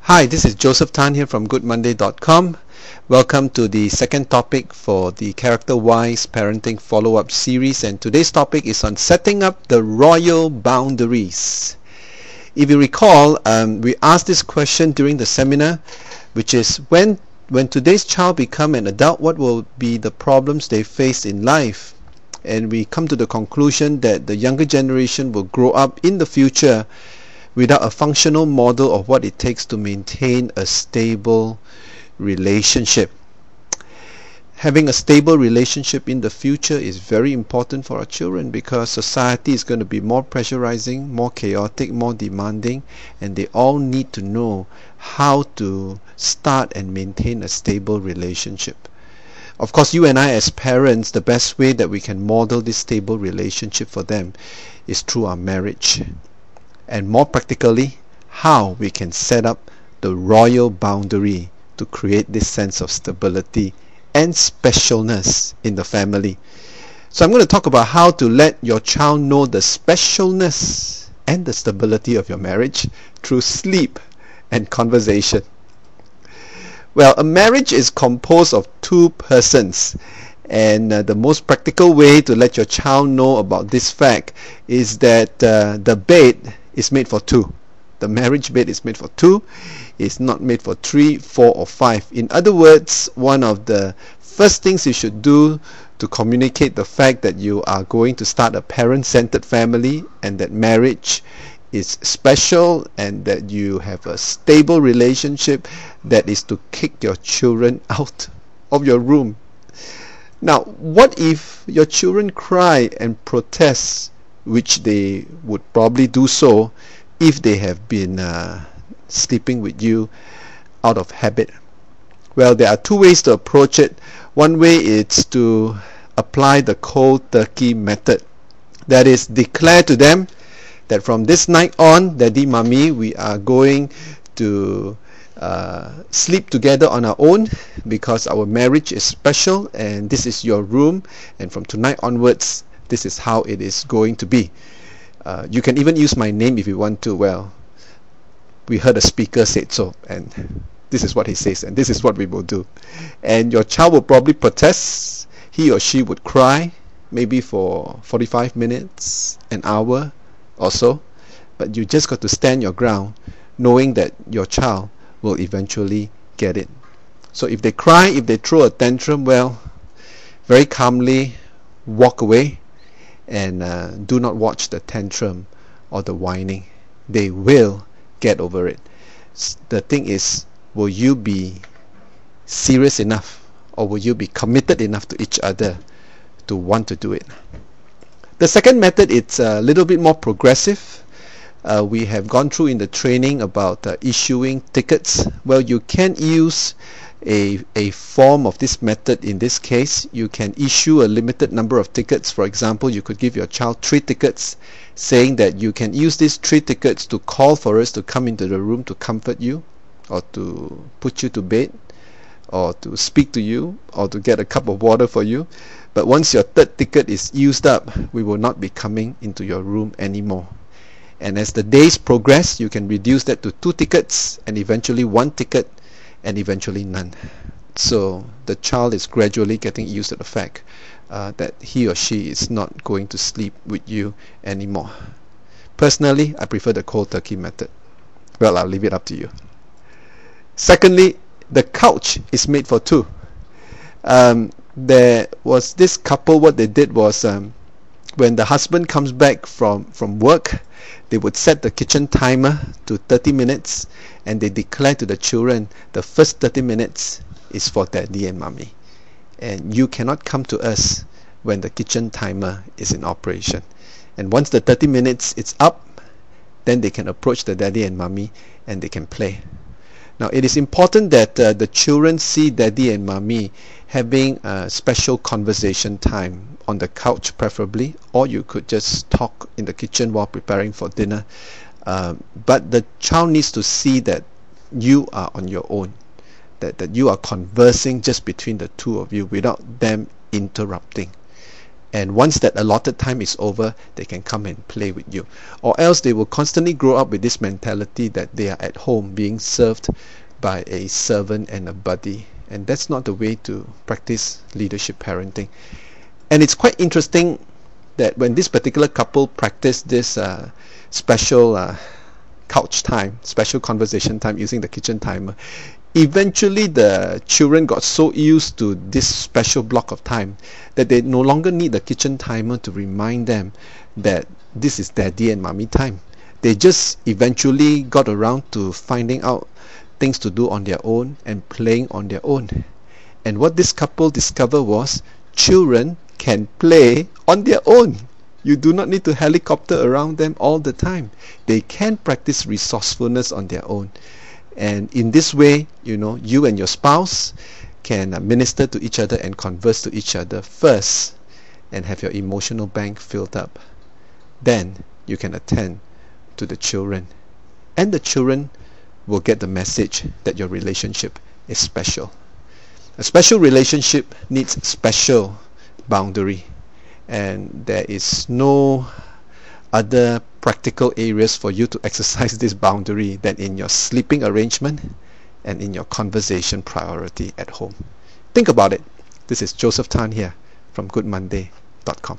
Hi, this is Joseph Tan here from goodmonday.com. Welcome to the second topic for the Character-Wise Parenting Follow-Up series, and today's topic is on setting up the royal boundaries. If you recall, we asked this question during the seminar, which is when today's child become an adult, what will be the problems they face in life? And we come to the conclusion that the younger generation will grow up in the future without a functional model of what it takes to maintain a stable relationship. Having a stable relationship in the future is very important for our children because society is going to be more pressurizing, more chaotic, more demanding, and they all need to know how to start and maintain a stable relationship. Of course, you and I as parents, the best way that we can model this stable relationship for them is through our marriage. And more practically, how we can set up the royal boundary to create this sense of stability and specialness in the family. So I'm going to talk about how to let your child know the specialness and the stability of your marriage through sleep and conversation. Well, a marriage is composed of two persons, and the most practical way to let your child know about this fact is that the bed is made for two. The marriage bed is made for two. It's not made for 3, 4, or 5. In other words, one of the first things you should do to communicate the fact that you are going to start a parent-centered family and that marriage is special and that you have a stable relationship, that is to kick your children out of your room. Now, what if your children cry and protest, which they would probably do so if they have been sleeping with you out of habit? Well, there are two ways to approach it. One way is to apply the cold turkey method. That is, declare to them that from this night on, Daddy, Mommy, we are going to sleep together on our own because our marriage is special and this is your room, and from tonight onwards this is how it is going to be. You can even use my name if you want to. Well, we heard a speaker said so, and this is what he says, and this is what we will do. And your child will probably protest. He or she would cry maybe for 45 minutes, an hour or so, but you just got to stand your ground knowing that your child will eventually get it. So if they cry, if they throw a tantrum, well, very calmly walk away and do not watch the tantrum or the whining. They will get over it. The thing is, will you be serious enough, or will you be committed enough to each other to want to do it? The second method, it's a little bit more progressive. We have gone through in the training about issuing tickets. Well, you can use a form of this method. In this case, you can issue a limited number of tickets. For example, you could give your child 3 tickets, saying that you can use these 3 tickets to call for us to come into the room to comfort you, or to put you to bed, or to speak to you, or to get a cup of water for you. But once your 3rd ticket is used up, we will not be coming into your room anymore. And as the days progress, you can reduce that to 2 tickets, and eventually 1 ticket, and eventually none. So the child is gradually getting used to the fact that he or she is not going to sleep with you anymore. Personally, I prefer the cold turkey method. Well, I'll leave it up to you. Secondly, the couch is made for 2. There was this couple, what they did was, when the husband comes back from work, they would set the kitchen timer to 30 minutes, and they declare to the children, the first 30 minutes is for Daddy and Mommy, and you cannot come to us when the kitchen timer is in operation. And once the 30 minutes is up, then they can approach the Daddy and Mommy and they can play. Now, it is important that the children see Daddy and Mommy having a special conversation time on the couch, preferably, or you could just talk in the kitchen while preparing for dinner. But the child needs to see that you are on your own, that you are conversing just between the two of you without them interrupting. And once that allotted time is over, they can come and play with you. Or else they will constantly grow up with this mentality that they are at home being served by a servant and a buddy. And that's not the way to practice leadership parenting. And it's quite interesting that when this particular couple practiced this special couch time, special conversation time using the kitchen timer, eventually the children got so used to this special block of time that they no longer need the kitchen timer to remind them that this is daddy and mommy time. They just eventually got around to finding out things to do on their own and playing on their own. And what this couple discovered was children can play on their own. You do not need to helicopter around them all the time. They can practice resourcefulness on their own. And in this way, you and your spouse can minister to each other and converse to each other first and have your emotional bank filled up. Then you can attend to the children. And the children will get the message that your relationship is special. A special relationship needs special boundary. And there is no other practical areas for you to exercise this boundary than in your sleeping arrangement and in your conversation priority at home. Think about it. This is Joseph Tan here from goodmonday.com.